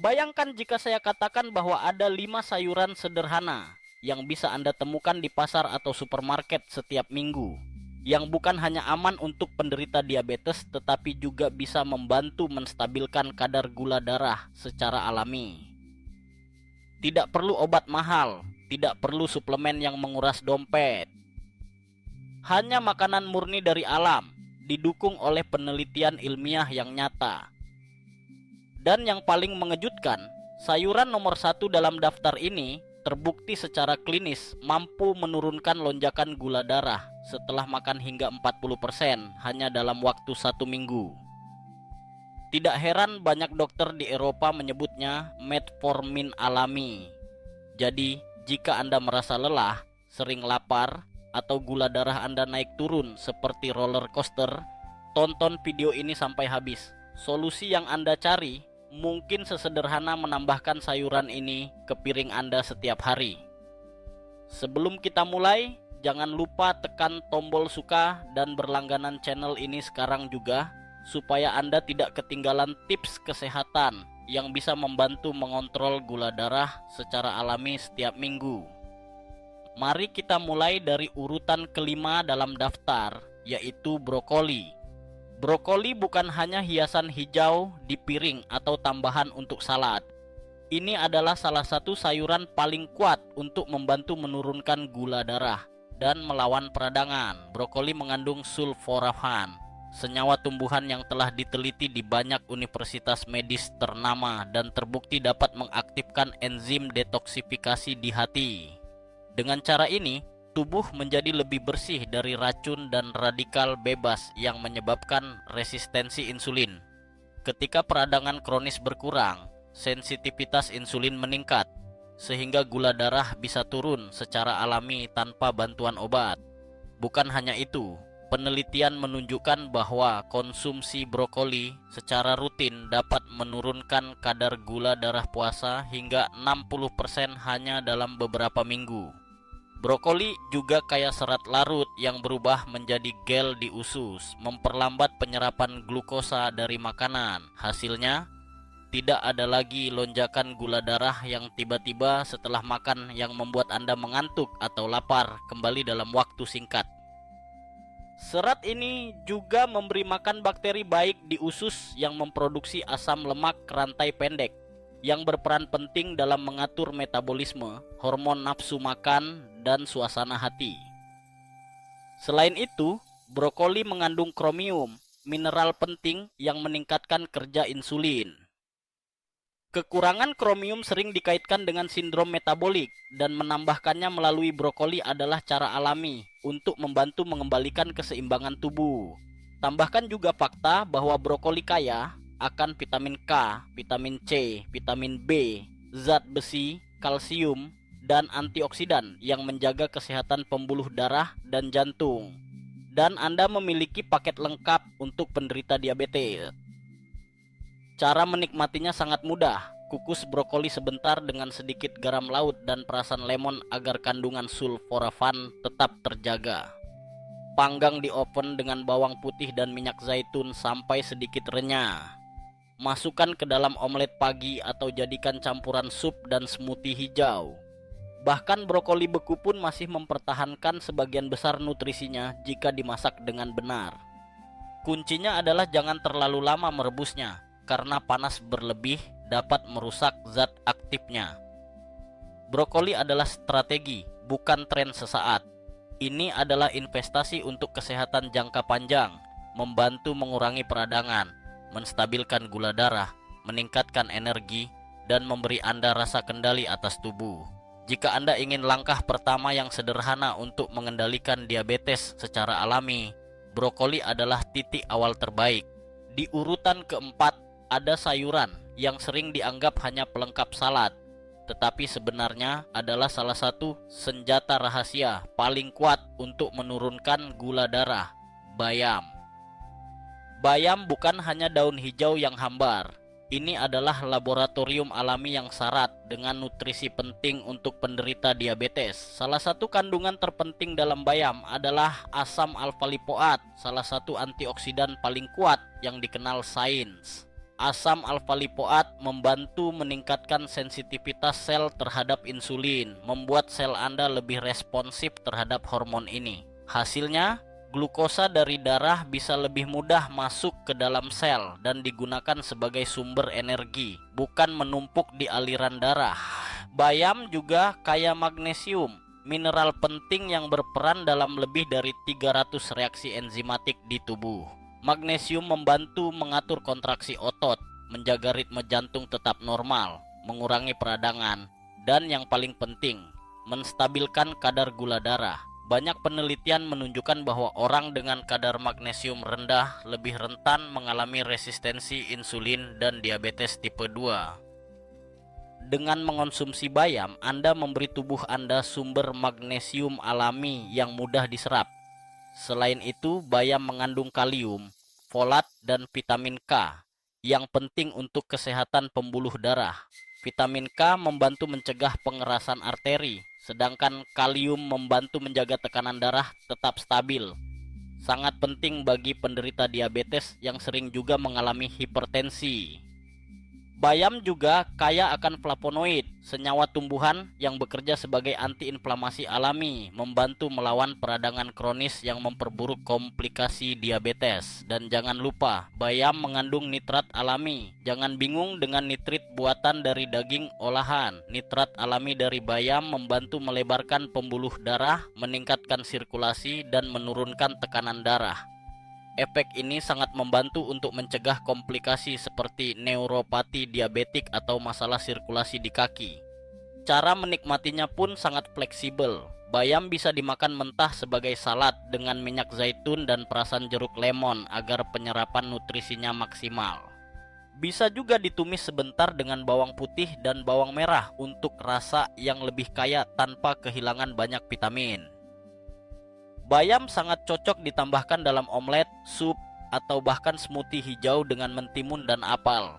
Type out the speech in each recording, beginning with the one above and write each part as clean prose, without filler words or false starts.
Bayangkan jika saya katakan bahwa ada 5 sayuran sederhana yang bisa Anda temukan di pasar atau supermarket setiap minggu, yang bukan hanya aman untuk penderita diabetes tetapi juga bisa membantu menstabilkan kadar gula darah secara alami. Tidak perlu obat mahal, tidak perlu suplemen yang menguras dompet. Hanya makanan murni dari alam, didukung oleh penelitian ilmiah yang nyata. Dan yang paling mengejutkan, sayuran nomor 1 dalam daftar ini terbukti secara klinis mampu menurunkan lonjakan gula darah setelah makan hingga 40% hanya dalam waktu 1 minggu. Tidak heran banyak dokter di Eropa menyebutnya metformin alami. Jadi, jika Anda merasa lelah, sering lapar, atau gula darah Anda naik turun seperti roller coaster, tonton video ini sampai habis. Solusi yang Anda cari mungkin sesederhana menambahkan sayuran ini ke piring Anda setiap hari. Sebelum kita mulai, jangan lupa tekan tombol suka dan berlangganan channel ini sekarang juga, supaya Anda tidak ketinggalan tips kesehatan yang bisa membantu mengontrol gula darah secara alami setiap minggu. Mari kita mulai dari urutan kelima dalam daftar, yaitu brokoli. Brokoli bukan hanya hiasan hijau di piring atau tambahan untuk salad. Ini adalah salah satu sayuran paling kuat untuk membantu menurunkan gula darah dan melawan peradangan. Brokoli mengandung sulforafan, senyawa tumbuhan yang telah diteliti di banyak universitas medis ternama dan terbukti dapat mengaktifkan enzim detoksifikasi di hati. Dengan cara ini, tubuh menjadi lebih bersih dari racun dan radikal bebas yang menyebabkan resistensi insulin. Ketika peradangan kronis berkurang, sensitivitas insulin meningkat, sehingga gula darah bisa turun secara alami tanpa bantuan obat. Bukan hanya itu, penelitian menunjukkan bahwa konsumsi brokoli secara rutin dapat menurunkan kadar gula darah puasa hingga 60% hanya dalam beberapa minggu. Brokoli juga kaya serat larut yang berubah menjadi gel di usus, memperlambat penyerapan glukosa dari makanan. Hasilnya, tidak ada lagi lonjakan gula darah yang tiba-tiba setelah makan yang membuat Anda mengantuk atau lapar kembali dalam waktu singkat. Serat ini juga memberi makan bakteri baik di usus yang memproduksi asam lemak rantai pendek, yang berperan penting dalam mengatur metabolisme, hormon nafsu makan, dan suasana hati. Selain itu, brokoli mengandung kromium, mineral penting yang meningkatkan kerja insulin. Kekurangan kromium sering dikaitkan dengan sindrom metabolik, dan menambahkannya melalui brokoli adalah cara alami untuk membantu mengembalikan keseimbangan tubuh. Tambahkan juga fakta bahwa brokoli kaya akan vitamin K, vitamin C, vitamin B, zat besi, kalsium, dan antioksidan yang menjaga kesehatan pembuluh darah dan jantung. Dan Anda memiliki paket lengkap untuk penderita diabetes. Cara menikmatinya sangat mudah. Kukus brokoli sebentar dengan sedikit garam laut dan perasan lemon agar kandungan sulforafan tetap terjaga. Panggang di oven dengan bawang putih dan minyak zaitun sampai sedikit renyah. Masukkan ke dalam omelet pagi atau jadikan campuran sup dan smoothie hijau. Bahkan brokoli beku pun masih mempertahankan sebagian besar nutrisinya jika dimasak dengan benar. Kuncinya adalah jangan terlalu lama merebusnya, karena panas berlebih dapat merusak zat aktifnya. Brokoli adalah strategi, bukan tren sesaat. Ini adalah investasi untuk kesehatan jangka panjang, membantu mengurangi peradangan, menstabilkan gula darah, meningkatkan energi, dan memberi Anda rasa kendali atas tubuh. Jika Anda ingin langkah pertama yang sederhana untuk mengendalikan diabetes secara alami, brokoli adalah titik awal terbaik. Di urutan keempat, ada sayuran yang sering dianggap hanya pelengkap salad, tetapi sebenarnya adalah salah satu senjata rahasia paling kuat untuk menurunkan gula darah: bayam. Bayam bukan hanya daun hijau yang hambar. Ini adalah laboratorium alami yang syarat dengan nutrisi penting untuk penderita diabetes. Salah satu kandungan terpenting dalam bayam adalah asam alfa lipoat, salah satu antioksidan paling kuat yang dikenal sains. Asam alfa lipoat membantu meningkatkan sensitivitas sel terhadap insulin, membuat sel Anda lebih responsif terhadap hormon ini. Hasilnya, glukosa dari darah bisa lebih mudah masuk ke dalam sel dan digunakan sebagai sumber energi, bukan menumpuk di aliran darah. Bayam juga kaya magnesium, mineral penting yang berperan dalam lebih dari 300 reaksi enzimatik di tubuh. Magnesium membantu mengatur kontraksi otot, menjaga ritme jantung tetap normal, mengurangi peradangan, dan yang paling penting, menstabilkan kadar gula darah. Banyak penelitian menunjukkan bahwa orang dengan kadar magnesium rendah lebih rentan mengalami resistensi insulin dan diabetes tipe 2. Dengan mengonsumsi bayam, Anda memberi tubuh Anda sumber magnesium alami yang mudah diserap. Selain itu, bayam mengandung kalium, folat, dan vitamin K yang penting untuk kesehatan pembuluh darah. Vitamin K membantu mencegah pengerasan arteri, sedangkan kalium membantu menjaga tekanan darah tetap stabil. Sangat penting bagi penderita diabetes yang sering juga mengalami hipertensi. Bayam juga kaya akan flavonoid, senyawa tumbuhan yang bekerja sebagai antiinflamasi alami, membantu melawan peradangan kronis yang memperburuk komplikasi diabetes. Dan jangan lupa, bayam mengandung nitrat alami. Jangan bingung dengan nitrit buatan dari daging olahan. Nitrat alami dari bayam membantu melebarkan pembuluh darah, meningkatkan sirkulasi, dan menurunkan tekanan darah. Efek ini sangat membantu untuk mencegah komplikasi seperti neuropati diabetik atau masalah sirkulasi di kaki. Cara menikmatinya pun sangat fleksibel. Bayam bisa dimakan mentah sebagai salad dengan minyak zaitun dan perasan jeruk lemon agar penyerapan nutrisinya maksimal. Bisa juga ditumis sebentar dengan bawang putih dan bawang merah untuk rasa yang lebih kaya tanpa kehilangan banyak vitamin. Bayam sangat cocok ditambahkan dalam omelet, sup, atau bahkan smoothie hijau dengan mentimun dan apel.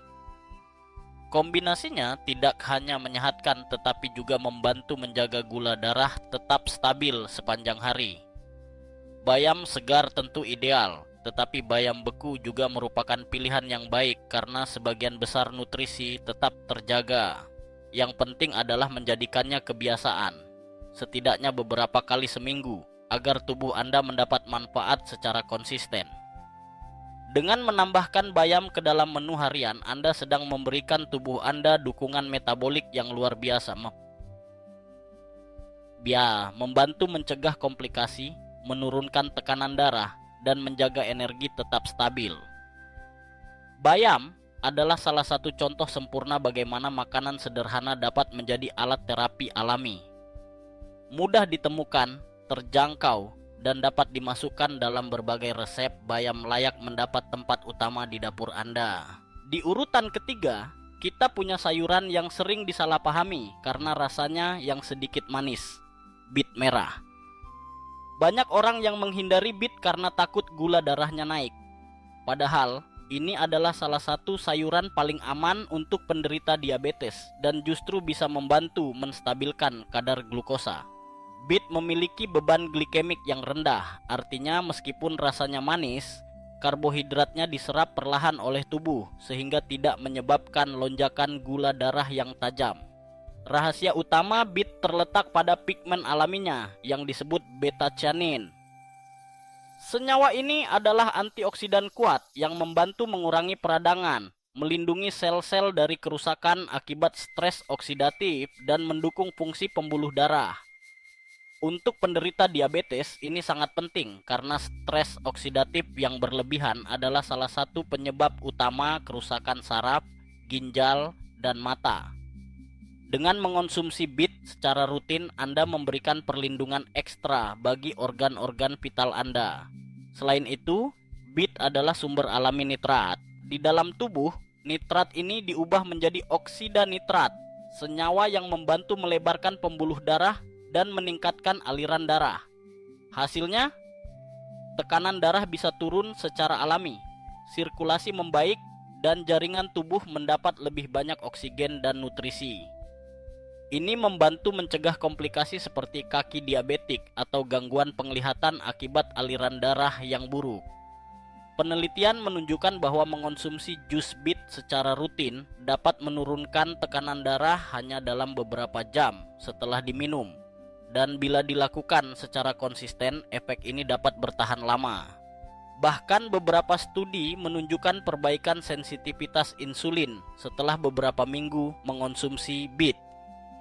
Kombinasinya tidak hanya menyehatkan tetapi juga membantu menjaga gula darah tetap stabil sepanjang hari. Bayam segar tentu ideal, tetapi bayam beku juga merupakan pilihan yang baik karena sebagian besar nutrisi tetap terjaga. Yang penting adalah menjadikannya kebiasaan, setidaknya beberapa kali seminggu, agar tubuh Anda mendapat manfaat secara konsisten. Dengan menambahkan bayam ke dalam menu harian, Anda sedang memberikan tubuh Anda dukungan metabolik yang luar biasa. Membantu mencegah komplikasi, menurunkan tekanan darah, dan menjaga energi tetap stabil. Bayam adalah salah satu contoh sempurna bagaimana makanan sederhana dapat menjadi alat terapi alami. Mudah ditemukan, terjangkau, dan dapat dimasukkan dalam berbagai resep. Bayam layak mendapat tempat utama di dapur Anda. Di urutan ketiga, kita punya sayuran yang sering disalahpahami karena rasanya yang sedikit manis, bit merah. Banyak orang yang menghindari bit karena takut gula darahnya naik. Padahal, ini adalah salah satu sayuran paling aman untuk penderita diabetes dan justru bisa membantu menstabilkan kadar glukosa. Bit memiliki beban glikemik yang rendah, artinya meskipun rasanya manis, karbohidratnya diserap perlahan oleh tubuh sehingga tidak menyebabkan lonjakan gula darah yang tajam. Rahasia utama bit terletak pada pigmen alaminya yang disebut beta-cianin. Senyawa ini adalah antioksidan kuat yang membantu mengurangi peradangan, melindungi sel-sel dari kerusakan akibat stres oksidatif, dan mendukung fungsi pembuluh darah. Untuk penderita diabetes, ini sangat penting karena stres oksidatif yang berlebihan adalah salah satu penyebab utama kerusakan saraf, ginjal, dan mata. Dengan mengonsumsi bit secara rutin, Anda memberikan perlindungan ekstra bagi organ-organ vital Anda. Selain itu, bit adalah sumber alami nitrat. Di dalam tubuh, nitrat ini diubah menjadi oksida nitrat, senyawa yang membantu melebarkan pembuluh darah dan meningkatkan aliran darah. Hasilnya, tekanan darah bisa turun secara alami, sirkulasi membaik, dan jaringan tubuh mendapat lebih banyak oksigen dan nutrisi. Ini membantu mencegah komplikasi seperti kaki diabetik atau gangguan penglihatan akibat aliran darah yang buruk. Penelitian menunjukkan bahwa mengonsumsi jus bit secara rutin dapat menurunkan tekanan darah hanya dalam beberapa jam setelah diminum. Dan bila dilakukan secara konsisten, efek ini dapat bertahan lama. Bahkan beberapa studi menunjukkan perbaikan sensitivitas insulin setelah beberapa minggu mengonsumsi bit.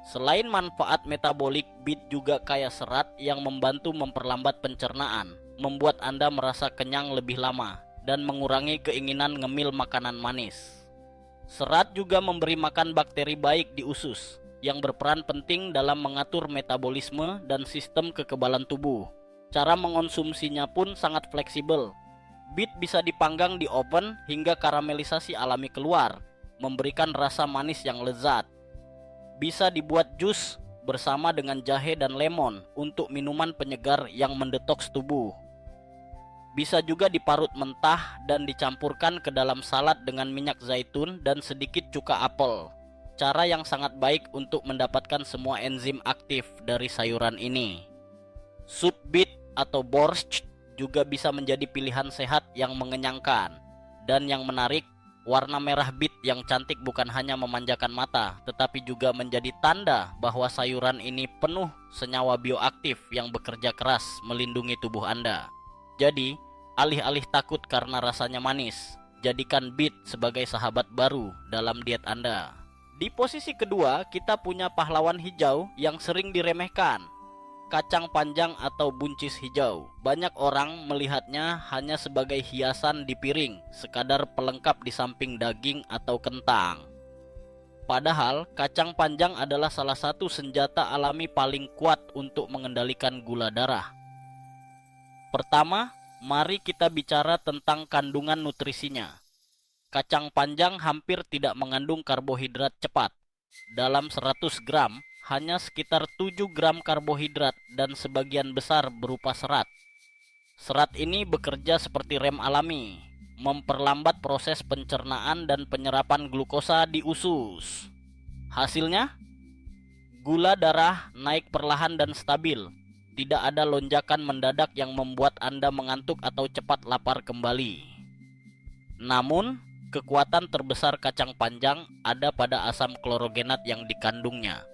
Selain manfaat metabolik, bit juga kaya serat yang membantu memperlambat pencernaan, membuat Anda merasa kenyang lebih lama, dan mengurangi keinginan ngemil makanan manis. Serat juga memberi makan bakteri baik di usus, yang berperan penting dalam mengatur metabolisme dan sistem kekebalan tubuh. Cara mengonsumsinya pun sangat fleksibel. Bit bisa dipanggang di oven hingga karamelisasi alami keluar, memberikan rasa manis yang lezat. Bisa dibuat jus bersama dengan jahe dan lemon untuk minuman penyegar yang mendetoks tubuh. Bisa juga diparut mentah dan dicampurkan ke dalam salad dengan minyak zaitun dan sedikit cuka apel. Cara yang sangat baik untuk mendapatkan semua enzim aktif dari sayuran ini. Sup bit atau borscht juga bisa menjadi pilihan sehat yang mengenyangkan. Dan yang menarik, warna merah bit yang cantik bukan hanya memanjakan mata, tetapi juga menjadi tanda bahwa sayuran ini penuh senyawa bioaktif yang bekerja keras melindungi tubuh Anda. Jadi, alih-alih takut karena rasanya manis, jadikan bit sebagai sahabat baru dalam diet Anda. Di posisi kedua, kita punya pahlawan hijau yang sering diremehkan, kacang panjang atau buncis hijau. Banyak orang melihatnya hanya sebagai hiasan di piring, sekadar pelengkap di samping daging atau kentang. Padahal, kacang panjang adalah salah satu senjata alami paling kuat untuk mengendalikan gula darah. Pertama, mari kita bicara tentang kandungan nutrisinya. Kacang panjang hampir tidak mengandung karbohidrat cepat. Dalam 100 gram, hanya sekitar 7 gram karbohidrat dan sebagian besar berupa serat. Serat ini bekerja seperti rem alami, memperlambat proses pencernaan dan penyerapan glukosa di usus. Hasilnya, gula darah naik perlahan dan stabil. Tidak ada lonjakan mendadak yang membuat Anda mengantuk atau cepat lapar kembali. Namun, kekuatan terbesar kacang panjang ada pada asam klorogenat yang dikandungnya.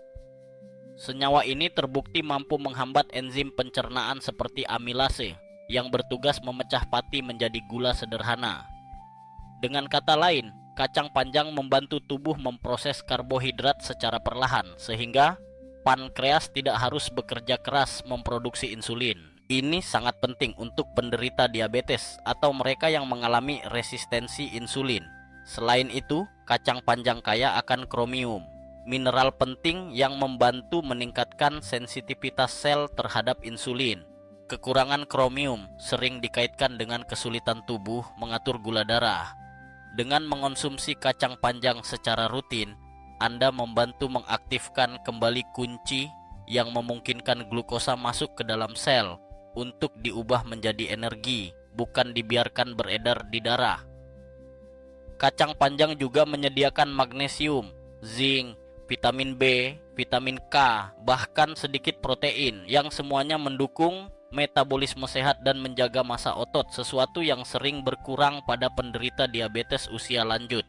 Senyawa ini terbukti mampu menghambat enzim pencernaan seperti amilase yang bertugas memecah pati menjadi gula sederhana. Dengan kata lain, kacang panjang membantu tubuh memproses karbohidrat secara perlahan sehingga pankreas tidak harus bekerja keras memproduksi insulin. Ini sangat penting untuk penderita diabetes atau mereka yang mengalami resistensi insulin. Selain itu, kacang panjang kaya akan kromium, mineral penting yang membantu meningkatkan sensitivitas sel terhadap insulin. Kekurangan kromium sering dikaitkan dengan kesulitan tubuh mengatur gula darah. Dengan mengonsumsi kacang panjang secara rutin, Anda membantu mengaktifkan kembali kunci yang memungkinkan glukosa masuk ke dalam sel untuk diubah menjadi energi, bukan dibiarkan beredar di darah. Kacang panjang juga menyediakan magnesium, zinc, vitamin B, vitamin K, bahkan sedikit protein yang semuanya mendukung metabolisme sehat dan menjaga massa otot, sesuatu yang sering berkurang pada penderita diabetes usia lanjut.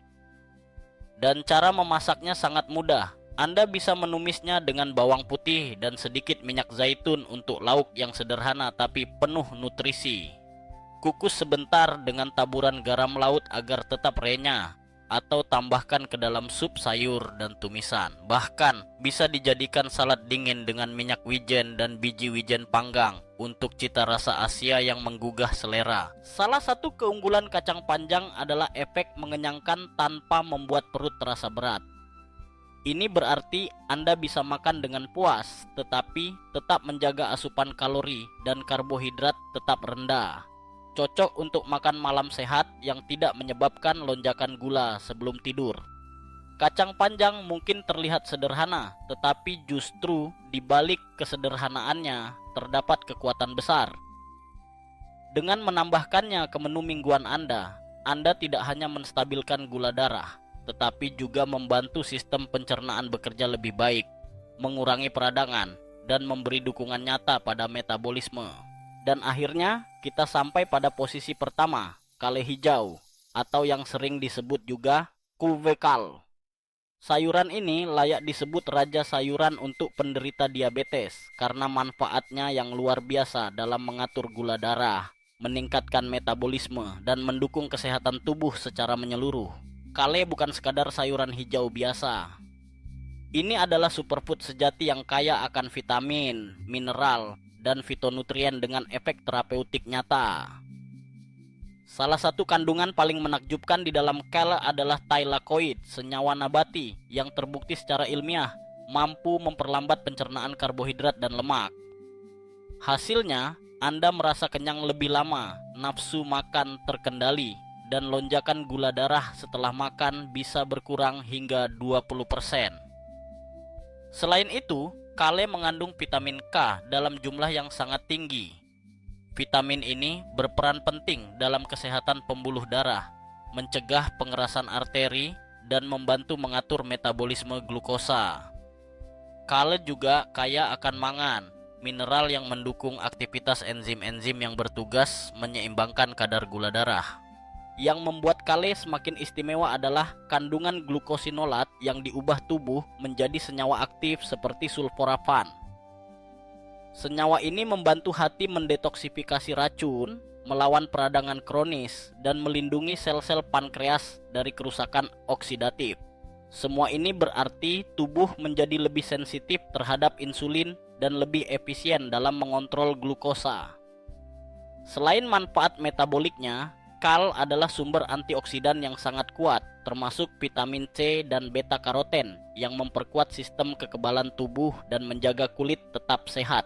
Dan cara memasaknya sangat mudah. Anda bisa menumisnya dengan bawang putih dan sedikit minyak zaitun untuk lauk yang sederhana tapi penuh nutrisi. Kukus sebentar dengan taburan garam laut agar tetap renyah, atau tambahkan ke dalam sup sayur dan tumisan. Bahkan bisa dijadikan salad dingin dengan minyak wijen dan biji wijen panggang untuk cita rasa Asia yang menggugah selera. Salah satu keunggulan kacang panjang adalah efek mengenyangkan tanpa membuat perut terasa berat. Ini berarti Anda bisa makan dengan puas, tetapi tetap menjaga asupan kalori dan karbohidrat tetap rendah. Cocok untuk makan malam sehat yang tidak menyebabkan lonjakan gula sebelum tidur. Kacang panjang mungkin terlihat sederhana, tetapi justru di balik kesederhanaannya terdapat kekuatan besar. Dengan menambahkannya ke menu mingguan Anda tidak hanya menstabilkan gula darah, tetapi juga membantu sistem pencernaan bekerja lebih baik, mengurangi peradangan, dan memberi dukungan nyata pada metabolisme. Dan akhirnya kita sampai pada posisi pertama, kale hijau, atau yang sering disebut juga kuvekal. Sayuran ini layak disebut raja sayuran untuk penderita diabetes karena manfaatnya yang luar biasa dalam mengatur gula darah, meningkatkan metabolisme, dan mendukung kesehatan tubuh secara menyeluruh. Kale bukan sekadar sayuran hijau biasa. Ini adalah superfood sejati yang kaya akan vitamin, mineral, dan fitonutrien dengan efek terapeutik nyata. Salah satu kandungan paling menakjubkan di dalam kale adalah thylakoid, senyawa nabati yang terbukti secara ilmiah mampu memperlambat pencernaan karbohidrat dan lemak. Hasilnya, Anda merasa kenyang lebih lama, nafsu makan terkendali, dan lonjakan gula darah setelah makan bisa berkurang hingga 20%. Selain itu, kale mengandung vitamin K dalam jumlah yang sangat tinggi. Vitamin ini berperan penting dalam kesehatan pembuluh darah, mencegah pengerasan arteri, dan membantu mengatur metabolisme glukosa. Kale juga kaya akan mangan, mineral yang mendukung aktivitas enzim-enzim yang bertugas menyeimbangkan kadar gula darah. Yang membuat kale semakin istimewa adalah kandungan glukosinolat yang diubah tubuh menjadi senyawa aktif seperti sulforafan. Senyawa ini membantu hati mendetoksifikasi racun, melawan peradangan kronis, dan melindungi sel-sel pankreas dari kerusakan oksidatif. Semua ini berarti tubuh menjadi lebih sensitif terhadap insulin dan lebih efisien dalam mengontrol glukosa. Selain manfaat metaboliknya, kal adalah sumber antioksidan yang sangat kuat, termasuk vitamin C dan beta karoten yang memperkuat sistem kekebalan tubuh dan menjaga kulit tetap sehat.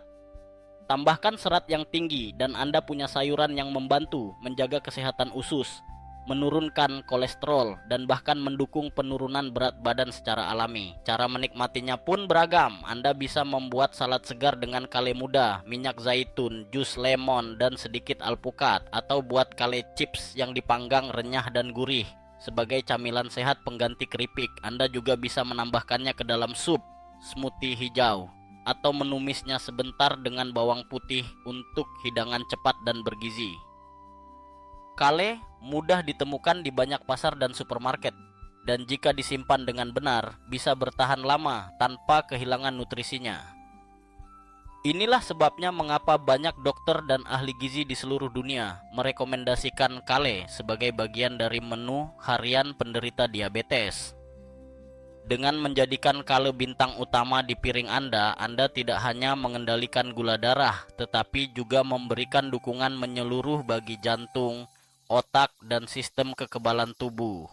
Tambahkan serat yang tinggi dan Anda punya sayuran yang membantu menjaga kesehatan usus, menurunkan kolesterol, dan bahkan mendukung penurunan berat badan secara alami. Cara menikmatinya pun beragam. Anda bisa membuat salad segar dengan kale muda, minyak zaitun, jus lemon, dan sedikit alpukat, atau buat kale chips yang dipanggang renyah dan gurih. Sebagai camilan sehat pengganti keripik, Anda juga bisa menambahkannya ke dalam sup, smoothie hijau, atau menumisnya sebentar dengan bawang putih untuk hidangan cepat dan bergizi. Kale mudah ditemukan di banyak pasar dan supermarket, dan jika disimpan dengan benar, bisa bertahan lama tanpa kehilangan nutrisinya. Inilah sebabnya mengapa banyak dokter dan ahli gizi di seluruh dunia merekomendasikan kale sebagai bagian dari menu harian penderita diabetes. Dengan menjadikan kale bintang utama di piring Anda tidak hanya mengendalikan gula darah, tetapi juga memberikan dukungan menyeluruh bagi jantung, otak, dan sistem kekebalan tubuh.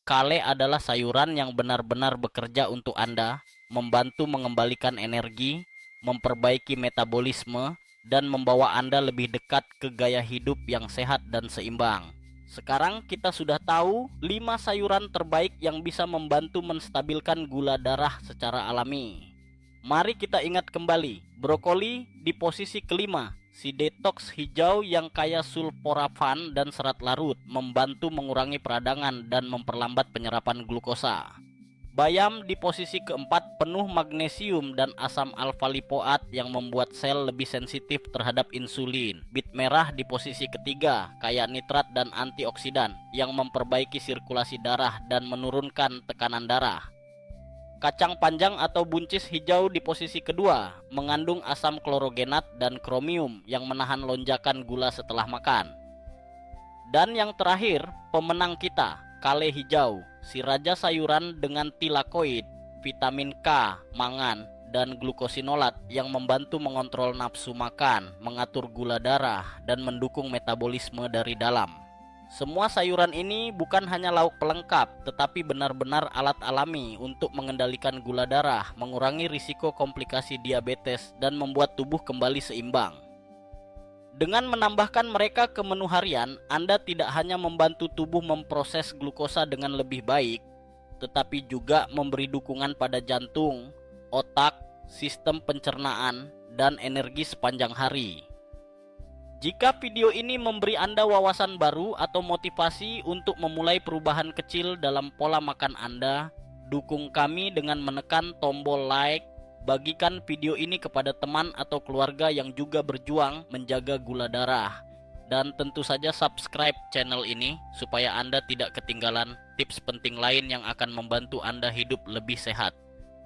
Kale adalah sayuran yang benar-benar bekerja untuk Anda, membantu mengembalikan energi, memperbaiki metabolisme, dan membawa Anda lebih dekat ke gaya hidup yang sehat dan seimbang. Sekarang kita sudah tahu 5 sayuran terbaik yang bisa membantu menstabilkan gula darah secara alami. Mari kita ingat kembali, brokoli di posisi kelima, si detox hijau yang kaya sulforafan dan serat larut, membantu mengurangi peradangan dan memperlambat penyerapan glukosa. Bayam di posisi keempat, penuh magnesium dan asam alfa lipoat yang membuat sel lebih sensitif terhadap insulin. Bit merah di posisi ketiga, kaya nitrat dan antioksidan yang memperbaiki sirkulasi darah dan menurunkan tekanan darah. Kacang panjang atau buncis hijau di posisi kedua, mengandung asam klorogenat dan kromium yang menahan lonjakan gula setelah makan. Dan yang terakhir, pemenang kita, kale hijau, si raja sayuran dengan thylakoid, vitamin K, mangan, dan glukosinolat yang membantu mengontrol nafsu makan, mengatur gula darah, dan mendukung metabolisme dari dalam. Semua sayuran ini bukan hanya lauk pelengkap, tetapi benar-benar alat alami untuk mengendalikan gula darah, mengurangi risiko komplikasi diabetes, dan membuat tubuh kembali seimbang. Dengan menambahkan mereka ke menu harian, Anda tidak hanya membantu tubuh memproses glukosa dengan lebih baik, tetapi juga memberi dukungan pada jantung, otak, sistem pencernaan, dan energi sepanjang hari. Jika video ini memberi Anda wawasan baru atau motivasi untuk memulai perubahan kecil dalam pola makan Anda, dukung kami dengan menekan tombol like, bagikan video ini kepada teman atau keluarga yang juga berjuang menjaga gula darah, Dan tentu saja subscribe channel ini supaya Anda tidak ketinggalan tips penting lain yang akan membantu Anda hidup lebih sehat.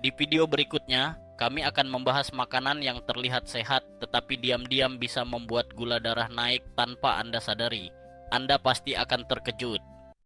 Di video berikutnya, kami akan membahas makanan yang terlihat sehat tetapi diam-diam bisa membuat gula darah naik tanpa Anda sadari. Anda pasti akan terkejut.